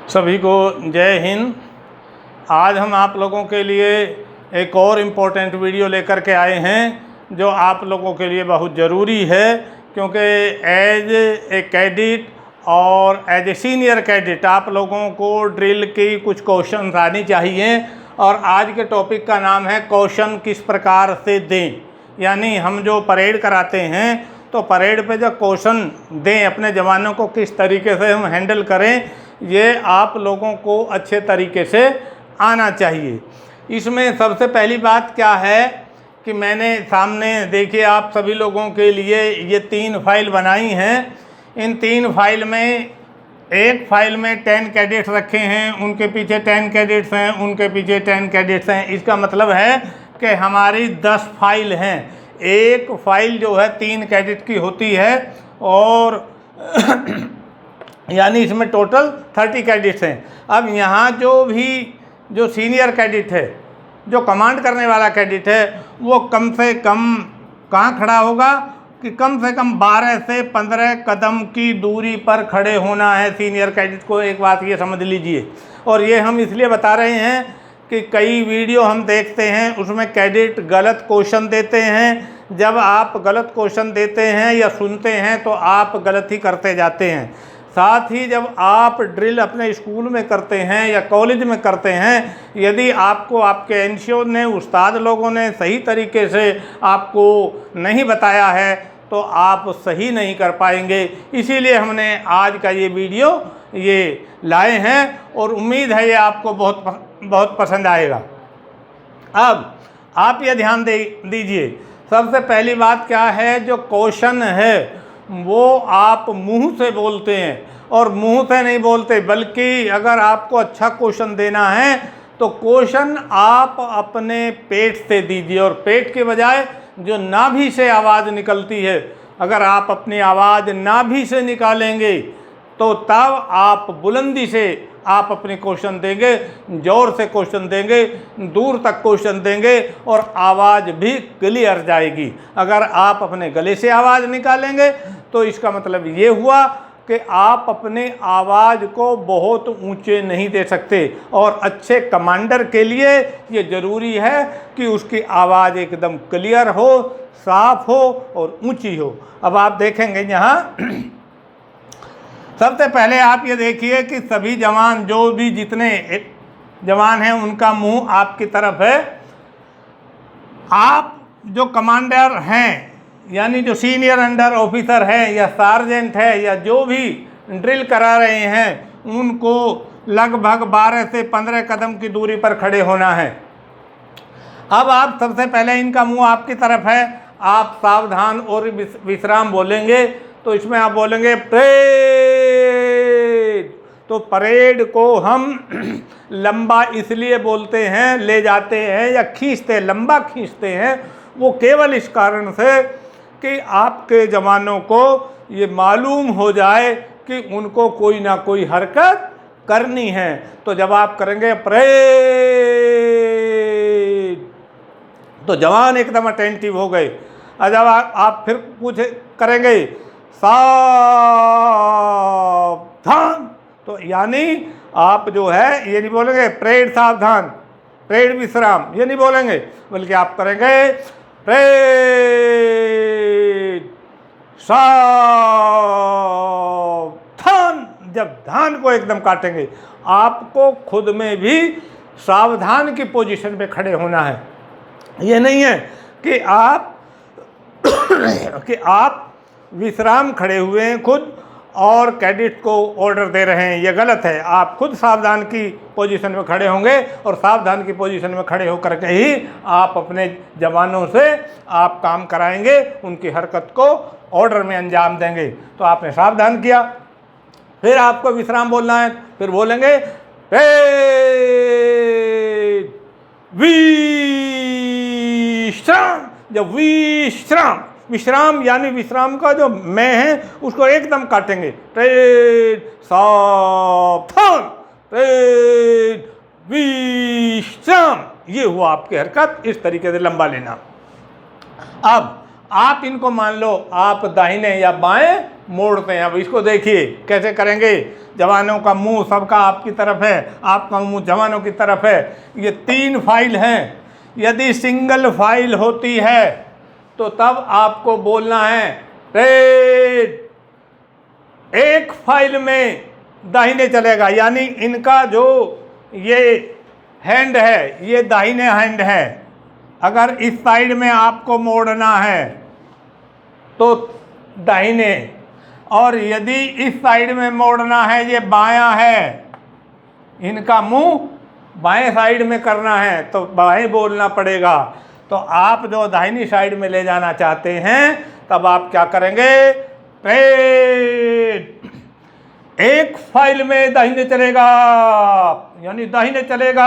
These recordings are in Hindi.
सभी को जय हिंद। आज हम आप लोगों के लिए एक और इम्पोर्टेंट वीडियो लेकर के आए हैं जो आप लोगों के लिए बहुत ज़रूरी है, क्योंकि एज ए कैडेट और एज ए सीनियर कैडेट आप लोगों को ड्रिल की कुछ क्वेश्चन आनी चाहिए। और आज के टॉपिक का नाम है क्वेश्चन किस प्रकार से दें। यानी हम जो परेड कराते हैं तो परेड पे जो क्वेश्चन दें अपने जवानों को किस तरीके से हम हैंडल करें, ये आप लोगों को अच्छे तरीके से आना चाहिए। इसमें सबसे पहली बात क्या है कि मैंने सामने देखिए आप सभी लोगों के लिए ये 3 फाइल बनाई हैं। इन 3 फाइल में एक फाइल में 10 कैडेट्स रखे हैं, उनके पीछे 10 कैडेट्स हैं, उनके पीछे 10 कैडेट्स हैं। इसका मतलब है कि हमारी 10 फाइल हैं। एक फाइल जो है 3 कैडेट की होती है और यानी इसमें टोटल 30 कैडेट्स हैं। अब यहाँ जो सीनियर कैडेट है, जो कमांड करने वाला कैडेट है, वो कम से कम कहाँ खड़ा होगा कि कम से कम 12 से 15 कदम की दूरी पर खड़े होना है सीनियर कैडेट को। एक बात ये समझ लीजिए। और ये हम इसलिए बता रहे हैं कि कई वीडियो हम देखते हैं उसमें कैडेट गलत क्वेश्चन देते हैं। जब आप गलत क्वेश्चन देते हैं या सुनते हैं तो आप गलत ही करते जाते हैं। साथ ही जब आप ड्रिल अपने स्कूल में करते हैं या कॉलेज में करते हैं, यदि आपको आपके एनसीओ ने, उस्ताद लोगों ने सही तरीके से आपको नहीं बताया है तो आप सही नहीं कर पाएंगे। इसीलिए हमने आज का ये वीडियो ये लाए हैं और उम्मीद है ये आपको बहुत पसंद आएगा। अब आप ये ध्यान दीजिए, सबसे पहली बात क्या है, जो क्वेश्चन है वो आप मुंह से बोलते हैं और मुंह से नहीं बोलते, बल्कि अगर आपको अच्छा क्वेश्चन देना है तो क्वेश्चन आप अपने पेट से दीजिए। और पेट के बजाय जो नाभि से आवाज़ निकलती है, अगर आप अपनी आवाज़ नाभि से निकालेंगे तो तब आप बुलंदी से आप अपने क्वेश्चन देंगे, जोर से क्वेश्चन देंगे, दूर तक क्वेश्चन देंगे और आवाज़ भी क्लियर जाएगी। अगर आप अपने गले से आवाज़ निकालेंगे तो इसका मतलब ये हुआ कि आप अपने आवाज़ को बहुत ऊंचे नहीं दे सकते। और अच्छे कमांडर के लिए ये ज़रूरी है कि उसकी आवाज़ एकदम क्लियर हो, साफ हो और ऊंची हो। अब आप देखेंगे यहाँ सबसे पहले आप ये देखिए कि सभी जवान, जो भी जितने जवान हैं, उनका मुंह आपकी तरफ है। आप जो कमांडर हैं, यानी जो सीनियर अंडर ऑफिसर है या सार्जेंट है या जो भी ड्रिल करा रहे हैं, उनको लगभग 12 से 15 कदम की दूरी पर खड़े होना है। अब आप सबसे पहले, इनका मुंह आपकी तरफ है, आप सावधान और विश्राम बोलेंगे। तो इसमें आप बोलेंगे परेड। तो परेड को हम लंबा इसलिए बोलते हैं, ले जाते हैं या खींचते, लंबा खींचते हैं, वो केवल इस कारण से कि आपके जवानों को ये मालूम हो जाए कि उनको कोई ना कोई हरकत करनी है। तो जब आप करेंगे परेड तो जवान एकदम अटेंटिव हो गए। और जब आप फिर कुछ करेंगे सावधान, तो यानी आप जो है ये नहीं बोलेंगे परेड सावधान, परेड विश्राम, ये नहीं बोलेंगे, बल्कि आप करेंगे परेड सावधान। जब धान को एकदम काटेंगे, आपको खुद में भी सावधान की पोजीशन पे खड़े होना है। ये नहीं है कि आप विश्राम खड़े हुए हैं खुद और कैडेट को ऑर्डर दे रहे हैं, ये गलत है। आप खुद सावधान की पोजीशन में खड़े होंगे और सावधान की पोजीशन में खड़े होकर के ही आप अपने जवानों से आप काम कराएंगे, उनकी हरकत को ऑर्डर में अंजाम देंगे। तो आपने सावधान किया, फिर आपको विश्राम बोलना है, फिर बोलेंगे विश्राम। जब विश्राम यानी विश्राम का जो मैं है उसको एकदम काटेंगे, ट्रेड सावधान, ट्रेड विश्राम। ये हुआ आपकी हरकत, इस तरीके से लंबा लेना। अब आप इनको मान लो आप दाहिने या बाएं मोड़ते हैं। अब इसको देखिए कैसे करेंगे। जवानों का मुंह सबका आपकी तरफ है, आपका मुंह जवानों की तरफ है। ये 3 फाइल हैं। यदि सिंगल फाइल होती है तो तब आपको बोलना है रेड। एक फाइल में दाहिने चलेगा, यानी इनका जो ये हैंड है ये दाहिने हैंड है। अगर इस साइड में आपको मोड़ना है तो दाहिने, और यदि इस साइड में मोड़ना है ये बायां है, इनका मुंह बाएं साइड में करना है तो बाएं बोलना पड़ेगा। तो आप जो दाहिनी साइड में ले जाना चाहते हैं तब आप क्या करेंगे, रेड। एक फाइल में दाहिने चलेगा, यानी दाहिने चलेगा,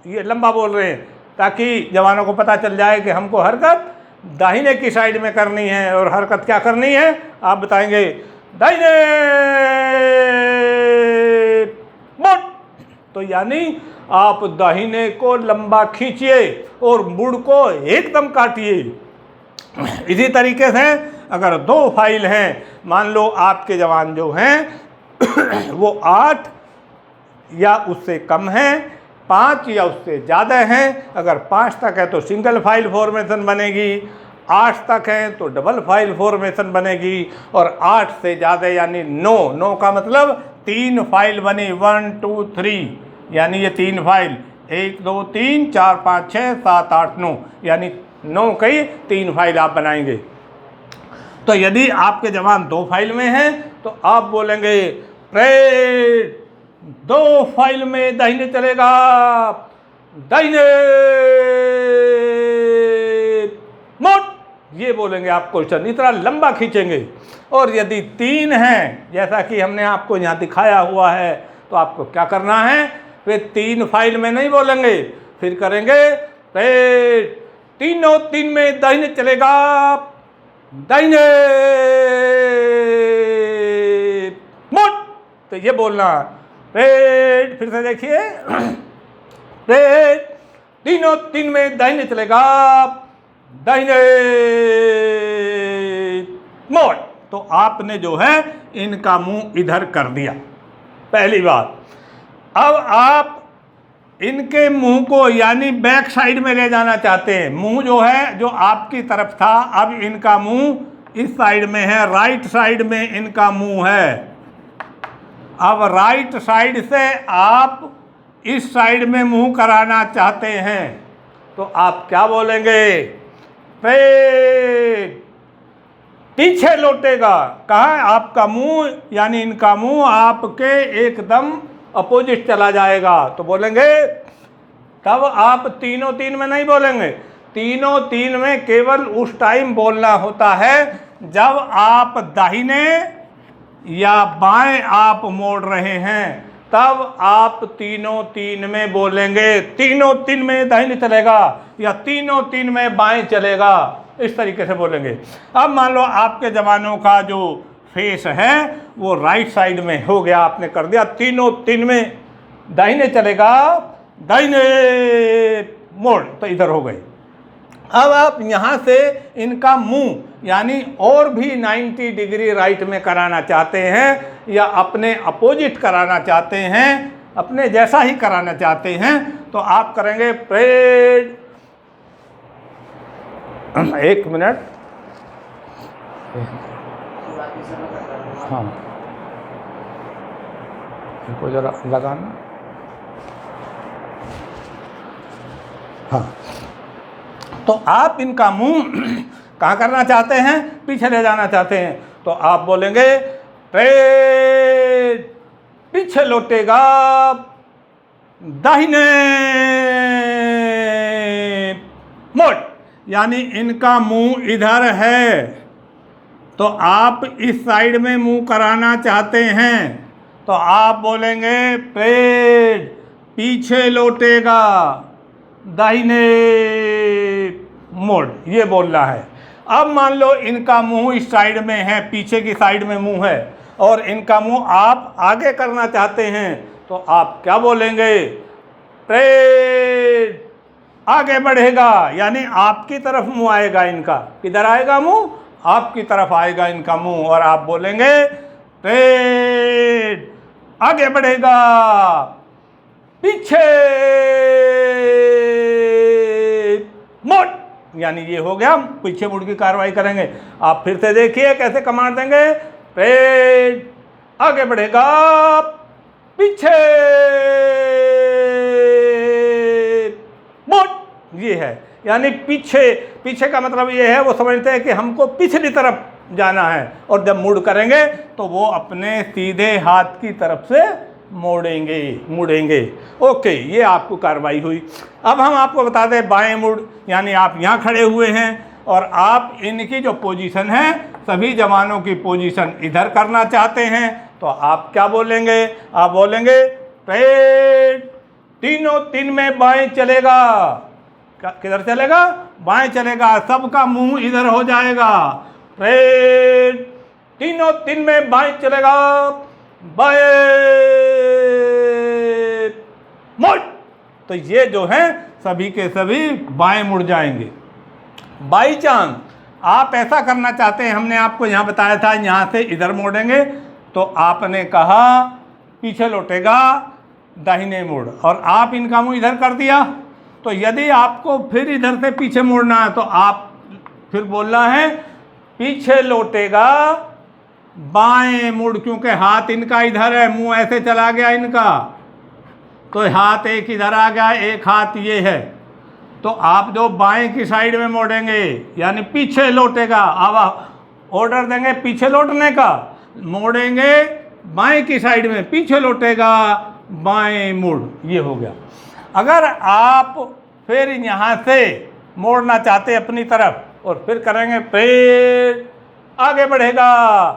ये लंबा बोल रहे हैं ताकि जवानों को पता चल जाए कि हमको हरकत दाहिने की साइड में करनी है। और हरकत क्या करनी है आप बताएंगे, दाहिने मुड़। तो यानी आप दाहिने को लंबा खींचिए और मुड़ को एकदम काटिए। इसी तरीके से अगर 2 फाइल हैं, मान लो आपके जवान जो हैं वो 8 या उससे कम हैं, 5 या उससे ज़्यादा हैं। अगर 5 तक है तो सिंगल फाइल फॉर्मेशन बनेगी, 8 तक है तो डबल फाइल फॉर्मेशन बनेगी, और 8 से ज़्यादा यानी 9 का मतलब 3 फाइल बनी, 1 2 3, यानी ये 3 फाइल 1 2 3 4 5 6 7 8 9, यानी 9 की 3 फाइल आप बनाएंगे। तो यदि आपके जवान 2 फाइल में हैं तो आप बोलेंगे रेड। 2 फाइल में दाहिने चलेगा, दाहिने मुड़, ये बोलेंगे आप क्वेश्चन, इतना लंबा खींचेंगे। और यदि 3 हैं जैसा कि हमने आपको यहाँ दिखाया हुआ है तो आपको क्या करना है, फिर 3 फाइल में नहीं बोलेंगे, फिर करेंगे रेड। 3 में दाहिने चलेगा, दाहिने मुड़, तो ये बोलना रेड। फिर से देखिए, रेड। 3 में दाहिने चलेगा, दाहिने मोड़। तो आपने जो है इनका मुंह इधर कर दिया, पहली बात। अब आप इनके मुंह को यानी बैक साइड में ले जाना चाहते हैं। मुंह जो है जो आपकी तरफ था, अब इनका मुंह इस साइड में है, राइट साइड में इनका मुंह है। अब राइट साइड से आप इस साइड में मुंह कराना चाहते हैं तो आप क्या बोलेंगे, पीछे लौटेगा। कहाँ, आपका मुंह यानी इनका मुंह आपके एकदम अपोजिट चला जाएगा। तो बोलेंगे, तब आप 3 में नहीं बोलेंगे। 3 में केवल उस टाइम बोलना होता है जब आप दाहिने या बाएं आप मोड़ रहे हैं, तब आप 3 में बोलेंगे। 3 में दाहिने चलेगा या 3 में बाएं चलेगा, इस तरीके से बोलेंगे। अब मान लो आपके जवानों का जो फेस है वो राइट साइड में हो गया, आपने कर दिया 3 में दाहिने चलेगा, दाहिने मोड़, तो इधर हो गए। अब आप यहाँ से इनका मुंह यानी और भी 90 डिग्री राइट में कराना चाहते हैं या अपने अपोजिट कराना चाहते हैं, अपने जैसा ही कराना चाहते हैं, तो आप करेंगे प्रेड। 1 मिनट, हाँ इनको जरा लगाना, हाँ। तो आप इनका मुंह कहाँ करना चाहते हैं, पीछे ले जाना चाहते हैं, तो आप बोलेंगे रेड, पीछे लौटेगा, दाहिने मोड़, यानी इनका मुंह इधर है तो आप इस साइड में मुंह कराना चाहते हैं तो आप बोलेंगे रेड, पीछे लौटेगा, दाहिने मोड़, ये बोलना है। अब मान लो इनका मुंह इस साइड में है, पीछे की साइड में मुंह है, और इनका मुंह आप आगे करना चाहते हैं तो आप क्या बोलेंगे, ट्रेड, आगे बढ़ेगा, यानी आपकी तरफ मुंह आएगा। इनका किधर आएगा मुंह, आपकी तरफ आएगा इनका मुंह और आप बोलेंगे ट्रेड आगे बढ़ेगा, पीछे मुड़, यानी ये हो गया, पीछे मुड़ की कार्रवाई करेंगे। आप फिर से देखिए कैसे कमांड देंगे, ट्रेड आगे बढ़ेगा, पीछे मुड़, ये है। यानी पीछे, पीछे का मतलब ये है, वो समझते हैं कि हमको पिछली तरफ जाना है, और जब मुड़ करेंगे तो वो अपने सीधे हाथ की तरफ से मुड़ेंगे। ओके, ये आपको कार्रवाई हुई। अब हम आपको बता दें बाएं मुड़, यानी आप यहाँ खड़े हुए हैं और आप इनकी जो पोजीशन है, सभी जवानों की पोजीशन इधर करना चाहते हैं, तो आप क्या बोलेंगे, आप बोलेंगे ट्रेड तीनों तीन में बाएं चलेगा। किधर चलेगा, बाएं चलेगा, सबका मुंह इधर हो जाएगा। ट्रेड तीनों तीन में बाएं चलेगा, बाएं मुड़, तो ये जो है सभी के सभी बाएं मुड़ जाएंगे। बाई चांस आप ऐसा करना चाहते हैं, हमने आपको यहाँ बताया था यहाँ से इधर मोड़ेंगे, तो आपने कहा पीछे लौटेगा, दाहिने मुड़, और आप इनका मुंह इधर कर दिया। तो यदि आपको फिर इधर से पीछे मोड़ना है तो आप फिर बोलना है पीछे लौटेगा, बाएं मुड़, क्योंकि हाथ इनका इधर है, मुंह ऐसे चला गया इनका, तो हाथ एक इधर आ गया, एक हाथ ये है, तो आप जो बाएं की साइड में मोड़ेंगे यानी पीछे लौटेगा। अब ऑर्डर देंगे पीछे लौटने का, मोड़ेंगे बाएं की साइड में, पीछे लौटेगा, बाएं मुड़, ये हो गया। अगर आप फिर यहाँ से मोड़ना चाहते अपनी तरफ और फिर करेंगे पेड़ आगे बढ़ेगा,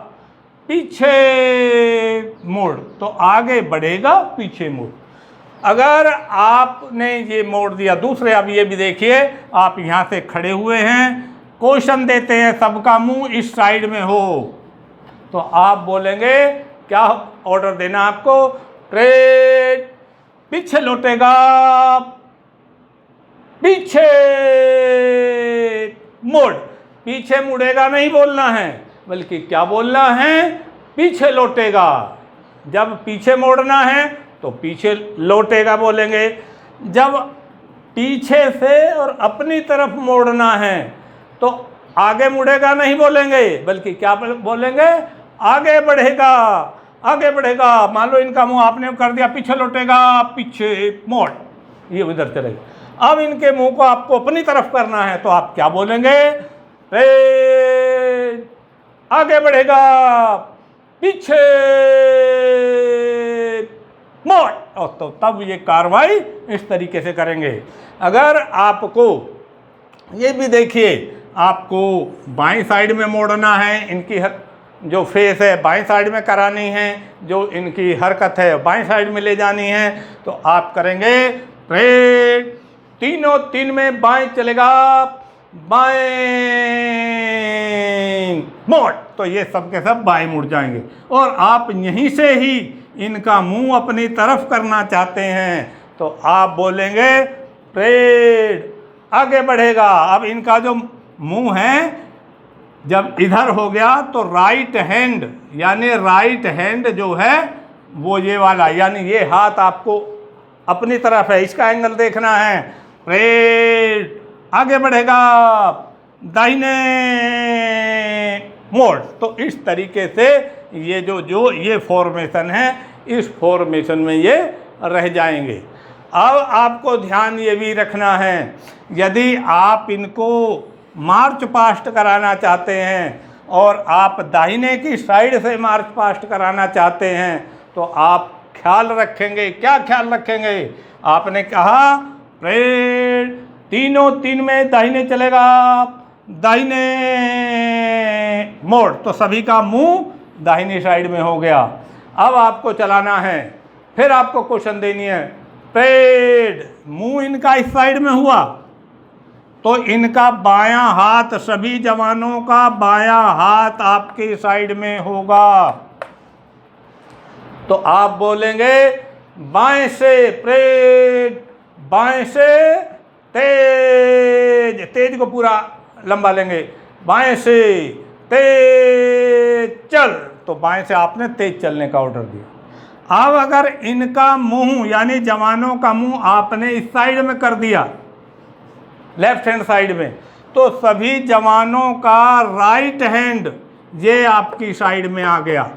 पीछे मुड़, तो आगे बढ़ेगा, पीछे मुड़। अगर आपने ये मोड़ दिया, दूसरे अब ये भी देखिए, आप यहाँ से खड़े हुए हैं, क्वेश्चन देते हैं सबका मुंह इस साइड में हो, तो आप बोलेंगे क्या ऑर्डर देना आपको, ट्रेड पीछे लौटेगा, पीछे मुड़, पीछे मुड़ेगा नहीं बोलना है, बल्कि क्या बोलना है, पीछे लौटेगा। जब पीछे मोड़ना है तो पीछे लौटेगा बोलेंगे, जब पीछे से और अपनी तरफ मोड़ना है तो आगे मुड़ेगा नहीं बोलेंगे, बल्कि क्या बोलेंगे, आगे बढ़ेगा, आगे बढ़ेगा। मान लो इनका मुंह आपने कर दिया, पीछे लौटेगा, पीछे मोड़, ये उधर चलेगा। अब इनके मुंह को आपको अपनी तरफ करना है, तो आप क्या बोलेंगे, आगे बढ़ेगा, पीछे मोड़, और तो तब ये कार्रवाई इस तरीके से करेंगे। अगर आपको ये भी देखिए, आपको बाईं साइड में मोड़ना है, इनकी जो फेस है बाईं साइड में करानी है, जो इनकी हरकत है बाईं साइड में ले जानी है, तो आप करेंगे ट्रेड तीनों तीन में बाएं चलेगा, बाएं मोड़, तो ये सब के सब बाएं मुड़ जाएंगे। और आप यहीं से ही इनका मुंह अपनी तरफ करना चाहते हैं, तो आप बोलेंगे ट्रेड आगे बढ़ेगा। अब इनका जो मुंह है जब इधर हो गया तो राइट हैंड, यानी राइट हैंड जो है वो ये वाला, यानी ये हाथ आपको अपनी तरफ है, इसका एंगल देखना है, ट्रेड आगे बढ़ेगा, दाहिने मोड़। तो इस तरीके से ये जो ये फॉर्मेशन है, इस फॉर्मेशन में ये रह जाएंगे। अब आपको ध्यान ये भी रखना है, यदि आप इनको मार्च पास्ट कराना चाहते हैं और आप दाहिने की साइड से मार्च पास्ट कराना चाहते हैं, तो आप ख्याल रखेंगे, क्या ख्याल रखेंगे, आपने कहा ट्रेड तीनों तीन में दाहिने चलेगा, दाहिने मोड़, तो सभी का मुंह दाहिनी साइड में हो गया। अब आपको चलाना है, फिर आपको क्वेश्चन देनी है, ट्रेड मुंह इनका इस साइड में हुआ तो इनका बायां हाथ, सभी जवानों का बायां हाथ आपके साइड में होगा, तो आप बोलेंगे बाएं से ट्रेड, बाएं से तेज, तेज को पूरा लंबा लेंगे, बाएं से तेज चल, तो बाएं से आपने तेज चलने का ऑर्डर दिया। अब अगर इनका मुंह यानी जवानों का मुंह आपने इस साइड में कर दिया, लेफ्ट हैंड साइड में, तो सभी जवानों का राइट हैंड ये आपकी साइड में आ गया।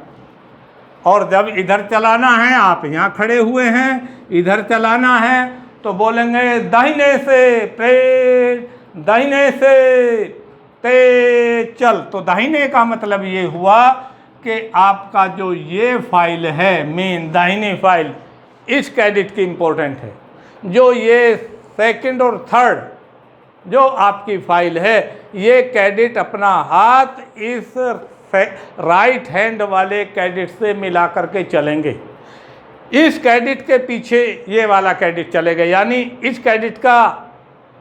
और जब इधर चलाना है, आप यहाँ खड़े हुए हैं, इधर चलाना है तो बोलेंगे दाहिने से तेज, दाहिने से तेज चल। तो दाहिने का मतलब ये हुआ कि आपका जो ये फाइल है मेन दाहिनी फाइल, इस कैडेट की इम्पोर्टेंट है। जो ये सेकंड और थर्ड जो आपकी फाइल है, ये कैडेट अपना हाथ इस राइट हैंड वाले कैडेट से मिला करके चलेंगे। इस कैडेट के पीछे ये वाला कैडेट चलेगा, यानी इस कैडेट का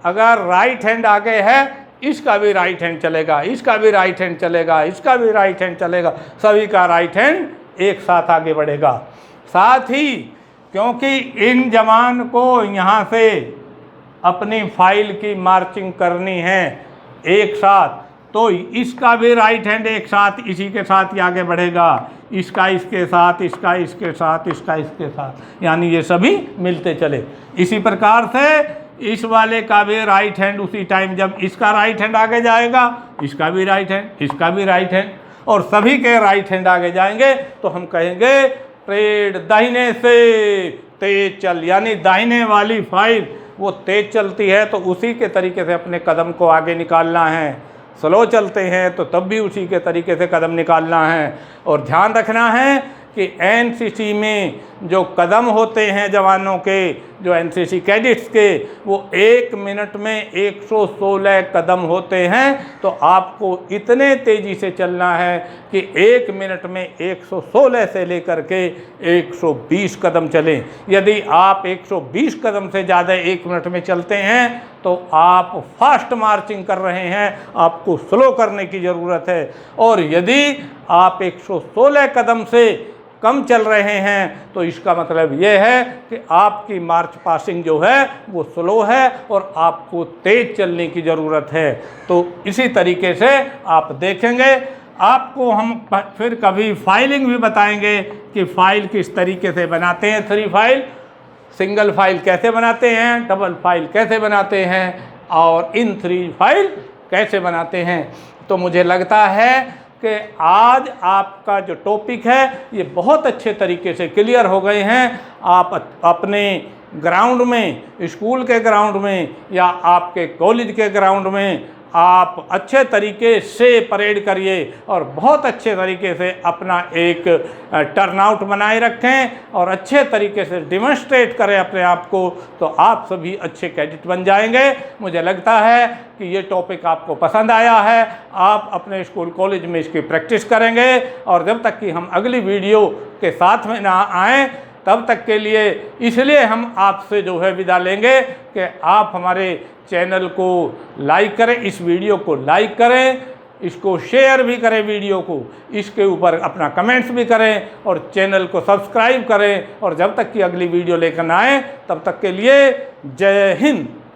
अगर राइट हैंड आगे है, इसका भी राइट हैंड चलेगा, इसका भी राइट हैंड चलेगा, इसका भी राइट हैंड चलेगा, सभी का राइट हैंड एक साथ आगे बढ़ेगा। साथ ही क्योंकि इन जवान को यहाँ से अपनी फाइल की मार्चिंग करनी है एक साथ, तो इसका भी राइट हैंड एक साथ इसी के साथ ही आगे बढ़ेगा, इसका इसके साथ, इसका इसके साथ, इसका इसके साथ, यानी ये सभी मिलते चले। इसी प्रकार से इस वाले का भी राइट हैंड उसी टाइम जब इसका राइट हैंड आगे जाएगा, इसका भी राइट हैंड, इसका भी राइट हैंड, और सभी के राइट हैंड आगे जाएंगे तो हम कहेंगे ट्रेड दाहिने से तेज चल, यानी दाहिने वाली फाइल वो तेज चलती है तो उसी के तरीके से अपने कदम को आगे निकालना है। स्लो चलते हैं तो तब भी उसी के तरीके से कदम निकालना है। और ध्यान रखना है कि एनसीसी में जो कदम होते हैं जवानों के, जो एनसीसी कैडेट्स के, वो 1 मिनट में 116 कदम होते हैं। तो आपको इतने तेज़ी से चलना है कि 1 मिनट में 116 से लेकर के 120 कदम चलें। यदि आप 120 कदम से ज़्यादा 1 मिनट में चलते हैं तो आप फास्ट मार्चिंग कर रहे हैं, आपको स्लो करने की ज़रूरत है। और यदि आप 116 कदम से कम चल रहे हैं तो इसका मतलब ये है कि आपकी मार्च पासिंग जो है वो स्लो है और आपको तेज़ चलने की ज़रूरत है। तो इसी तरीके से आप देखेंगे। आपको हम फिर कभी फाइलिंग भी बताएंगे कि फ़ाइल किस तरीके से बनाते हैं, 3 फाइल, सिंगल फाइल कैसे बनाते हैं, डबल फाइल कैसे बनाते हैं और इन 3 फाइल कैसे बनाते हैं। तो मुझे लगता है कि आज आपका जो टॉपिक है ये बहुत अच्छे तरीके से क्लियर हो गए हैं। आप अपने ग्राउंड में, स्कूल के ग्राउंड में या आपके कॉलेज के ग्राउंड में आप अच्छे तरीके से परेड करिए और बहुत अच्छे तरीके से अपना एक टर्नआउट बनाए रखें और अच्छे तरीके से डिमॉन्स्ट्रेट करें अपने आप को, तो आप सभी अच्छे कैडेट बन जाएंगे। मुझे लगता है कि ये टॉपिक आपको पसंद आया है। आप अपने स्कूल कॉलेज में इसकी प्रैक्टिस करेंगे और जब तक कि हम अगली वीडियो के साथ में ना आएँ तब तक के लिए इसलिए हम आपसे जो है विदा लेंगे कि आप हमारे चैनल को लाइक करें, इस वीडियो को लाइक करें, इसको शेयर भी करें वीडियो को, इसके ऊपर अपना कमेंट्स भी करें और चैनल को सब्सक्राइब करें। और जब तक कि अगली वीडियो लेकर आएँ तब तक के लिए जय हिंद।